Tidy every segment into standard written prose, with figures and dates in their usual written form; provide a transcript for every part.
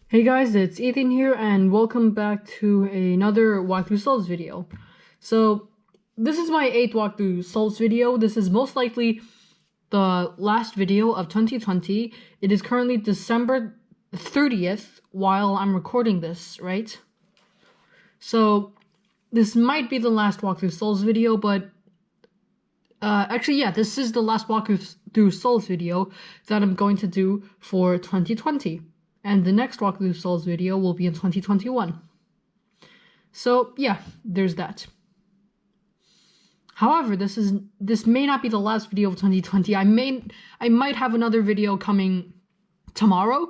Hey guys, it's Ethan here, and welcome back to another walkthrough solves video. So, this is my 8th walkthrough solves video. This is most likely the last video of 2020. It is currently December 30th while I'm recording this, right? So, this might be the last walkthrough solves video, but actually, yeah, this is the last walkthrough solves video that I'm going to do for 2020. And the next walkthrough solves video will be in 2021. So yeah, there's that. However, this may not be the last video of 2020. I might have another video coming tomorrow.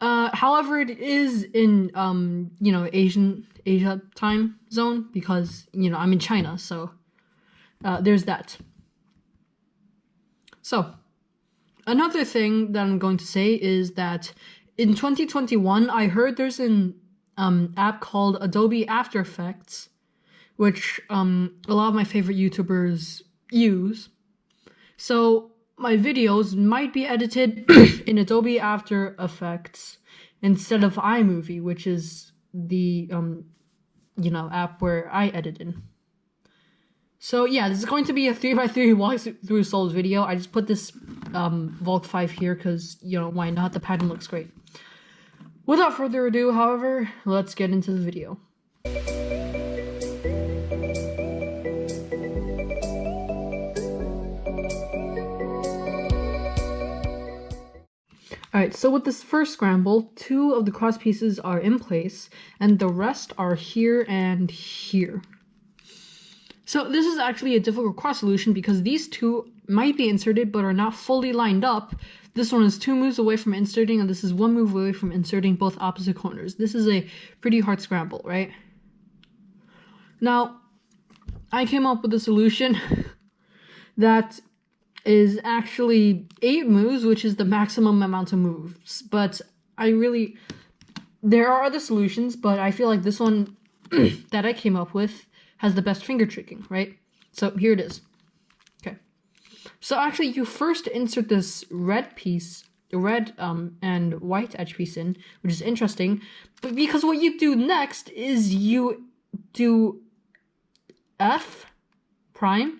However, it is in Asia time zone because I'm in China, so there's that. So another thing that I'm going to say is that in 2021, I heard there's an app called Adobe After Effects, which a lot of my favorite YouTubers use. So my videos might be edited in Adobe After Effects instead of iMovie, which is the app where I edit in. So yeah, this is going to be a 3x3 walkthrough solves video. I just put this Vault 5 here because, why not? The pattern looks great. Without further ado, however, let's get into the video. Alright, so with this first scramble, 2 of the cross pieces are in place, and the rest are here and here. So this is actually a difficult cross solution because these 2 might be inserted but are not fully lined up. This one is 2 moves away from inserting, and this is 1 move away from inserting both opposite corners. This is a pretty hard scramble, right? Now, I came up with a solution that is actually 8 moves, which is the maximum amount of moves. But there are other solutions, but I feel like this one that I came up with has the best finger tricking, right? So here it is. Okay. So actually, you first insert this red and white edge piece in, which is interesting. But because what you do next is you do F prime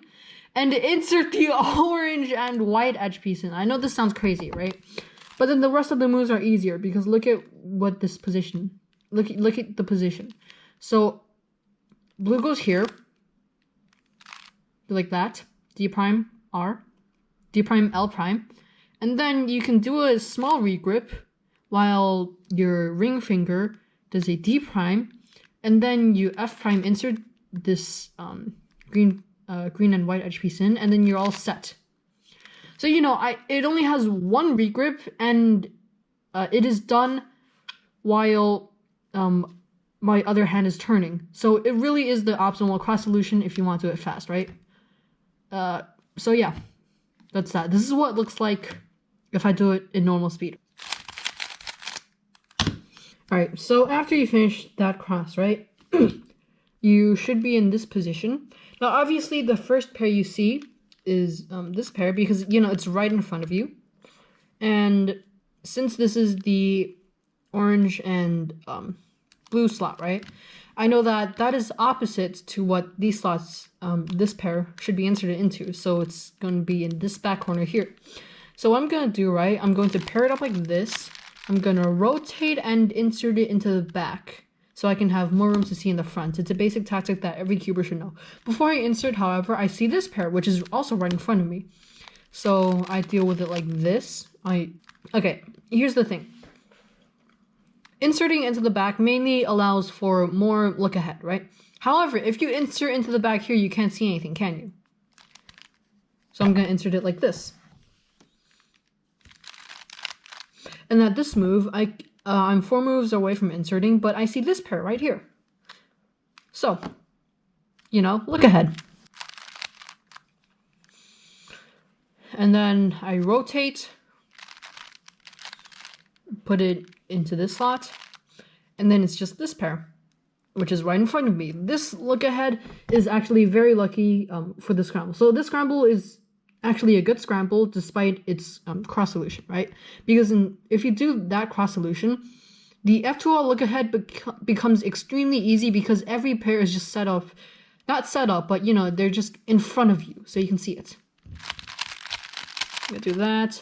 and insert the orange and white edge piece in. I know this sounds crazy, right? But then the rest of the moves are easier because look at what this position. Look at the position. So blue goes here, like that, D prime R, D prime L prime, and then you can do a small regrip while your ring finger does a D prime, and then you F prime insert this green and white edge piece in, and then you're all set. So it only has 1 regrip, and it is done while my other hand is turning. So it really is the optimal cross solution if you want to do it fast, right? So yeah, that's that. This is what it looks like if I do it in normal speed. Alright, so after you finish that cross, right, you should be in this position. Now obviously the first pair you see is this pair because, it's right in front of you. And since this is the orange and blue slot, right? I know that is opposite to what these slots, this pair, should be inserted into. So it's going to be in this back corner here. So what I'm going to do, right, I'm going to pair it up like this. I'm going to rotate and insert it into the back so I can have more room to see in the front. It's a basic tactic that every cuber should know. Before I insert, however, I see this pair, which is also right in front of me. So I deal with it like this. Okay, here's the thing. Inserting into the back mainly allows for more look ahead, right? However, if you insert into the back here, you can't see anything, can you? So I'm going to insert it like this. And at this move, I'm 4 moves away from inserting, but I see this pair right here. So, look ahead. And then I rotate, put it into this slot, and then it's just this pair, which is right in front of me. This look ahead is actually very lucky for the scramble. So this scramble is actually a good scramble despite its cross solution, right? Because if you do that cross solution, The F2L look ahead becomes extremely easy because every pair is just set up, not set up, but you know, they're just in front of you, so you can see it. I'm gonna do that.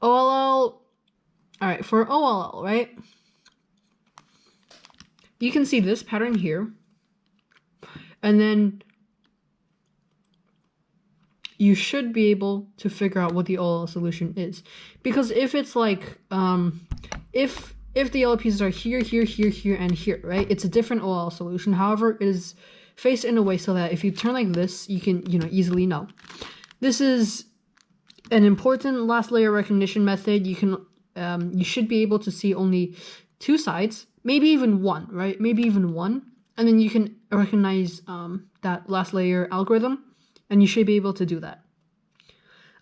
OLL. Alright, for OLL, right? You can see this pattern here. And then you should be able to figure out what the OLL solution is. Because if it's like, if the yellow pieces are here, here, here, here, and here, right? It's a different OLL solution. However, it is faced in a way so that if you turn like this, you can, you know, easily know. This is an important last layer recognition method. You can, you should be able to see only 2 sides, maybe even 1, right? Maybe even 1. And then you can recognize that last layer algorithm, and you should be able to do that.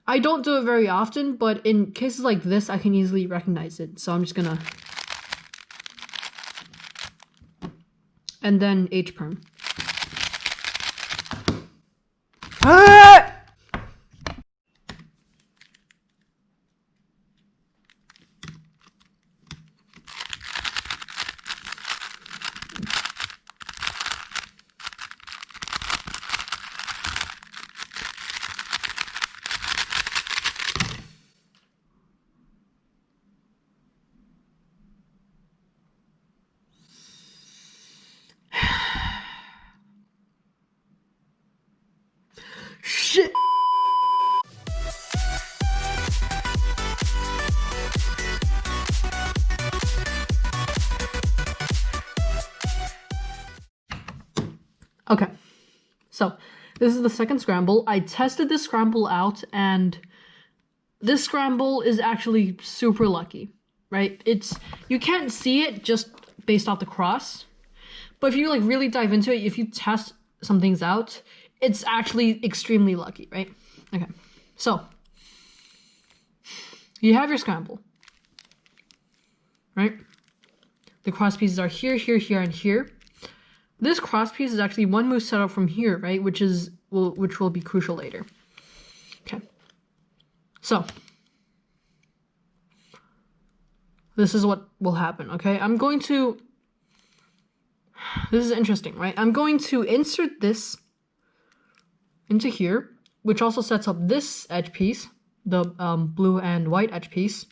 I don't do it very often, but in cases like this, I can easily recognize it. So I'm just gonna... And then H-perm. Shit! Okay, so this is the second scramble. I tested this scramble out, and this scramble is actually super lucky, right? You can't see it just based off the cross, but if you like really dive into it, if you test some things out, it's actually extremely lucky, right? Okay, so you have your scramble, right? The cross pieces are here, here, here, and here. This cross piece is actually 1 move set up from here, right? Which will be crucial later. Okay, so this is what will happen. Okay, this is interesting, right? I'm going to insert this into here, which also sets up this edge piece, the blue and white edge piece.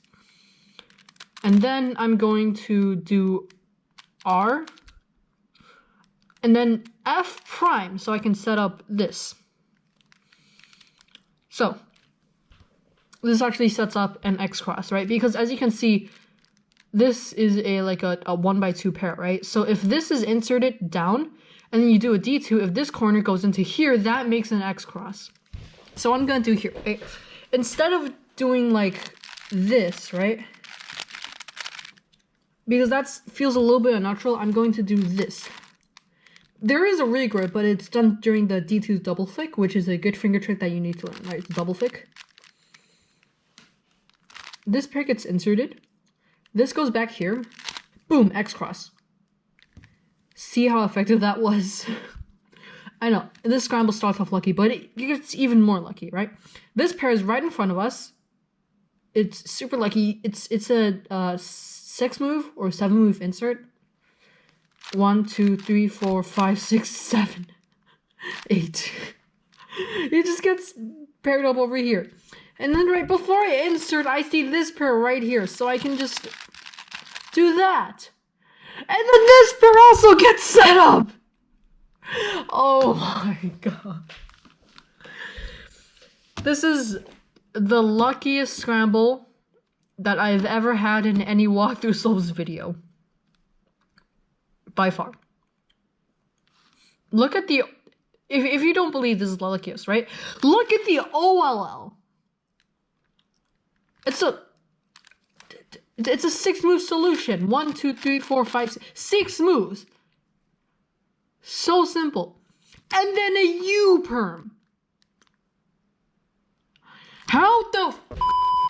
And then I'm going to do R, and then F prime, so I can set up this. So this actually sets up an X cross, right? Because as you can see, this is a 1x2 pair, right? So if this is inserted down, and then you do a D2, if this corner goes into here, that makes an X cross. So what I'm gonna do here, right? Instead of doing like this, right? Because that feels a little bit unnatural, I'm going to do this. There is a regret, but it's done during the D2 double flick, which is a good finger trick that you need to learn, right? It's double flick. This pair gets inserted. This goes back here. Boom, X cross. See how effective that was? I know, this scramble starts off lucky, but it gets even more lucky, right? This pair is right in front of us. It's super lucky. It's a 6 move or 7 move insert. 1, 2, 3, 4, 5, 6, 7, 8. It just gets paired up over here. And then right before I insert, I see this pair right here. So I can just do that. And then this pair also gets set up. Oh my god. This is the luckiest scramble that I've ever had in any walkthrough Souls video. By far. Look at the... If you don't believe this is the luckiest, right? Look at the OLL. It's a 6 move solution. 1, 2, 3, 4, 5, 6 moves. So simple. And then a U-perm. How the f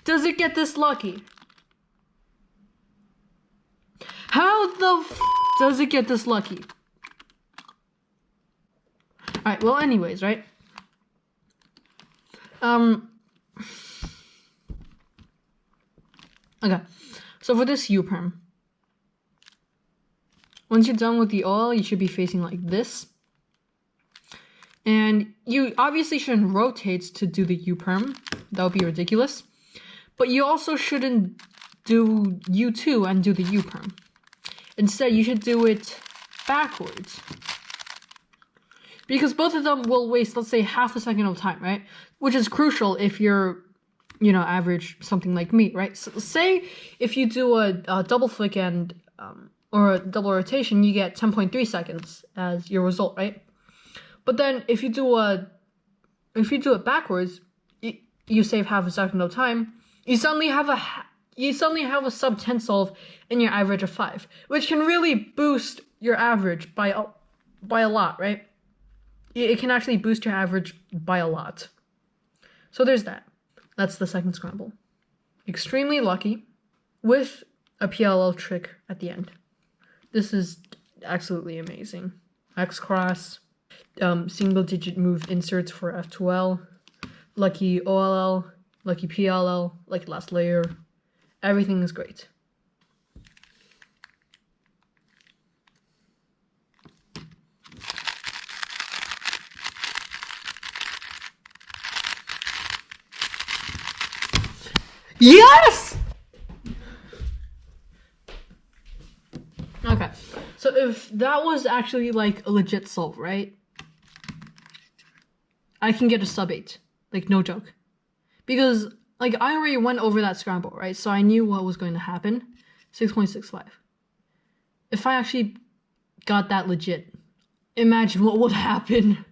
does it get this lucky? How the f does it get this lucky? Alright, well anyways, right? Okay, so for this U-perm, Once you're done with the oil, you should be facing like this. And you obviously shouldn't rotate to do the U-perm. That would be ridiculous. But you also shouldn't do U2 and do the U-perm. Instead, you should do it backwards. Because both of them will waste, let's say, half a second of time, right? Which is crucial if you're, you know, average something like me, right? So say if you do a double flick and, or a double rotation, you get 10.3 seconds as your result, right? But then if you do it backwards, you save half a second of time. You suddenly have a sub 10 solve in your average of 5, which can really boost your average by a lot, right? It can actually boost your average by a lot. So there's that. That's the second scramble. Extremely lucky with a PLL trick at the end. This is absolutely amazing. X cross, single digit move inserts for F2L, lucky OLL, lucky PLL, lucky last layer. Everything is great. Yes! Okay, so if that was actually like a legit solve, right? I can get a sub 8, like no joke. Because like I already went over that scramble, right? So I knew what was going to happen. 6.65. If I actually got that legit, imagine what would happen.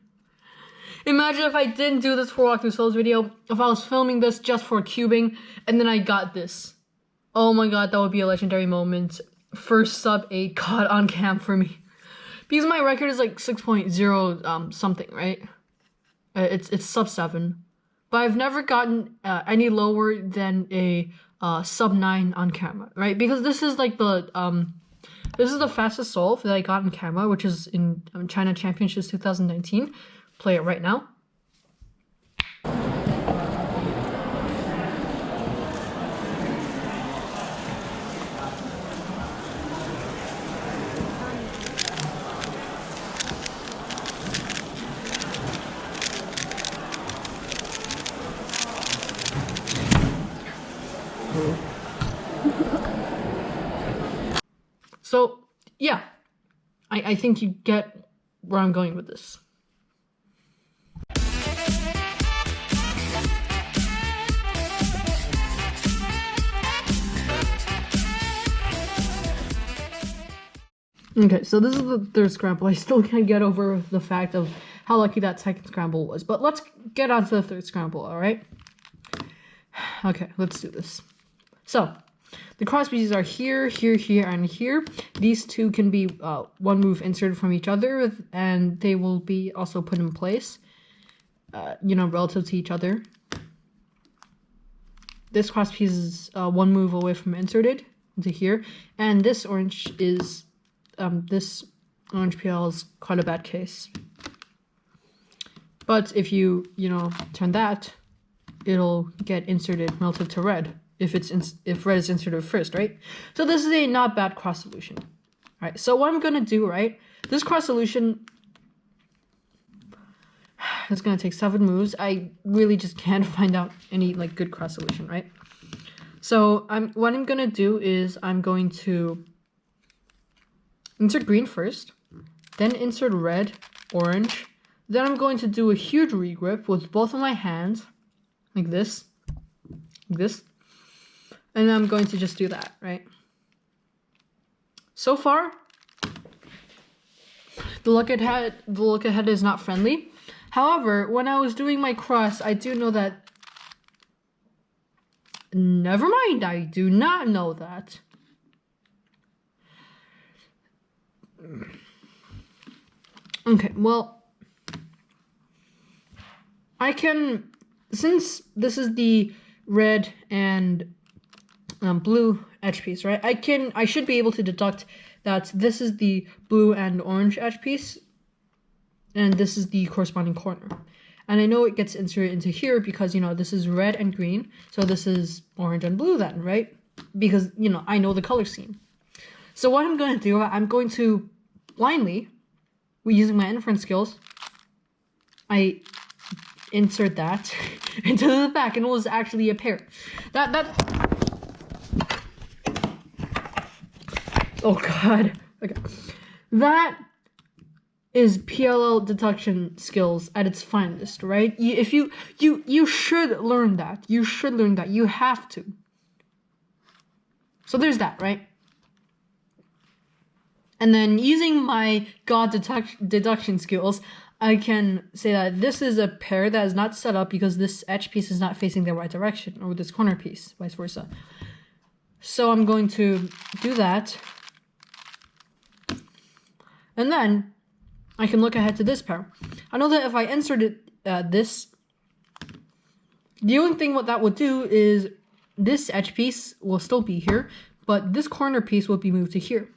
Imagine if I didn't do this for Walkthrough Souls video, if I was filming this just for cubing, and then I got this. Oh my god, that would be a legendary moment. First sub 8 caught on cam for me. Because my record is like 6.0 something, right? It's sub 7. But I've never gotten any lower than a sub 9 on camera, right? Because this is like this is the fastest solve that I got on camera, which is in China Championships 2019. Play it right now. So, yeah, I think you get where I'm going with this. Okay, so this is the third scramble. I still can't get over the fact of how lucky that second scramble was. But let's get on to the third scramble, alright? Okay, let's do this. So, the cross pieces are here, here, here, and here. These two can be one move inserted from each other, and they will be also put in place, you know, relative to each other. This cross piece is one move away from inserted into here, and this orange is, this orange PL is quite a bad case. But if you know, turn that, it'll get inserted relative to red. If red is inserted first, right? So this is a not bad cross solution. All right, so what I'm gonna do, right? This cross solution is gonna take 7 moves. I really just can't find out any like good cross solution, right? So what I'm gonna do is I'm going to insert green first, then insert red, orange. Then I'm going to do a huge regrip with both of my hands, like this, and I'm going to just do that, right? So far, the look ahead is not friendly. However, when I was doing my cross, I do know that. Never mind, I do not know that. Okay, well, I can, since this is the red and blue edge piece, right? I should be able to deduct that this is the blue and orange edge piece, and this is the corresponding corner. And I know it gets inserted into here because, you know, this is red and green, so this is orange and blue then, right? Because, you know, I know the color scheme. So what I'm going to do, I'm going to blindly, using my inference skills, I insert that into the back, and it was actually a pair. Oh god. Okay. That is PLL deduction skills at its finest, right? If you should learn that. You should learn that. You have to. So there's that, right? And then using my God deduction skills, I can say that this is a pair that is not set up because this edge piece is not facing the right direction, or this corner piece, vice versa. So I'm going to do that. And then I can look ahead to this pair. I know that if I inserted this, the only thing what that would do is this edge piece will still be here, but this corner piece will be moved to here.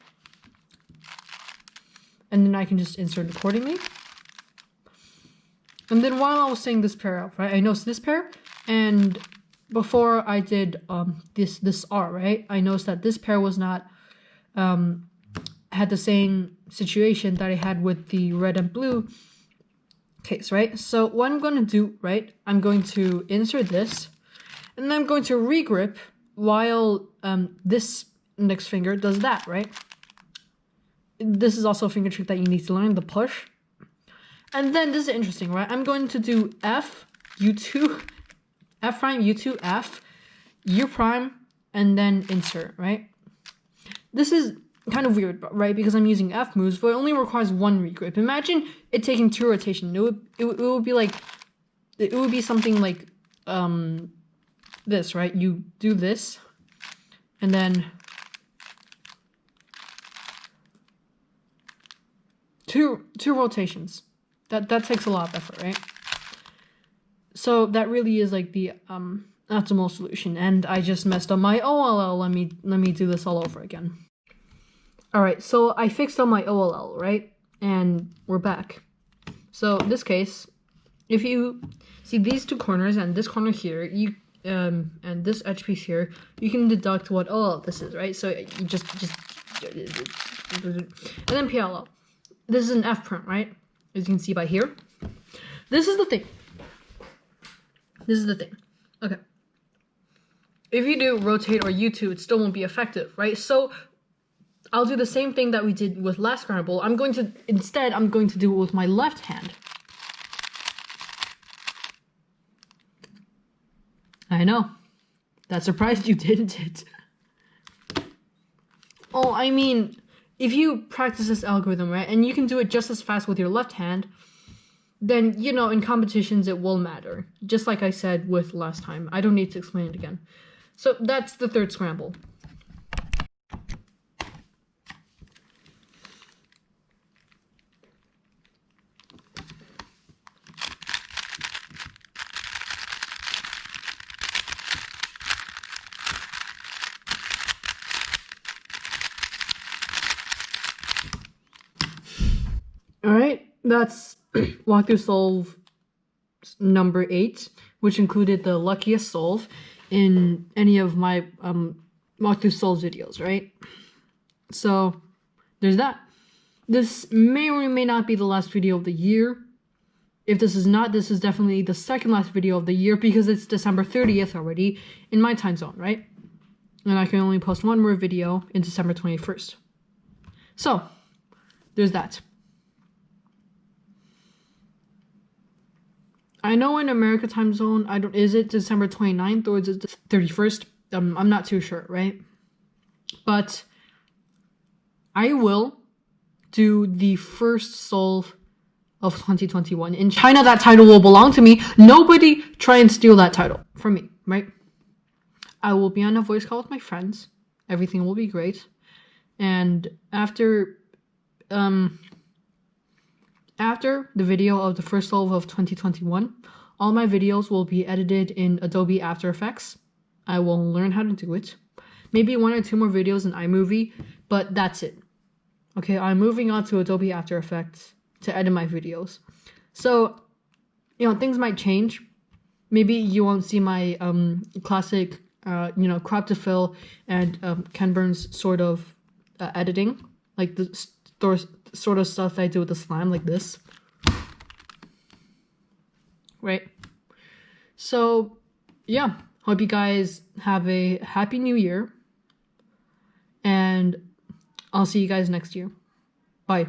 And then I can just insert accordingly. And then while I was saying this pair out, right, I noticed this pair, and before I did this R, right, I noticed that this pair was not had the same situation that I had with the red and blue case, right? So what I'm going to do, right, I'm going to insert this, and then I'm going to regrip while this index finger does that, right? This is also a finger trick that you need to learn, the push. And then this is interesting, right? I'm going to do F, U2, F prime, U2, F, U prime, and then insert, right? This is kind of weird, right? Because I'm using F moves, but it only requires one regrip. Imagine it taking 2 rotation. It would be like, it would be something like this, right? You do this, and then two rotations. That takes a lot of effort, right? So that really is like the optimal solution, and I just messed up my OLL. Let me do this all over again. All right, so I fixed up my OLL, right? And we're back. So in this case, if you see these two corners and this corner here, you and this edge piece here, you can deduct what OLL this is, right? So you just and then PLL. This is an F print, right? As you can see by here. This is the thing. This is the thing. Okay. If you do rotate or U2, it still won't be effective, right? So I'll do the same thing that we did with last Scramble. I'm going to do it with my left hand. I know. That surprised you, didn't it? Oh, I mean, if you practice this algorithm, right, and you can do it just as fast with your left hand, then, you know, in competitions it will matter. Just like I said with last time. I don't need to explain it again. So that's the third Scramble. Alright, that's walkthrough solve number 8, which included the luckiest solve in any of my walkthrough solves videos, right? So there's that. This may or may not be the last video of the year. If this is not, this is definitely the second last video of the year because it's December 30th already in my time zone, right? And I can only post one more video in December 21st. So there's that. I know in America time zone, is it December 29th or is it the 31st? I'm not too sure, right? But I will do the first solve of 2021. In China, that title will belong to me. Nobody try and steal that title from me, right? I will be on a voice call with my friends. Everything will be great. And after the video of the first solve of 2021, all my videos will be edited in Adobe After Effects. I will learn how to do it. Maybe 1 or 2 more videos in iMovie, but that's it. Okay, I'm moving on to Adobe After Effects to edit my videos. So, you know, things might change. Maybe you won't see my classic, crop to fill and Ken Burns sort of editing, like the sort of stuff I do with the slime, like this. Right? So, yeah. Hope you guys have a happy new year. And I'll see you guys next year. Bye.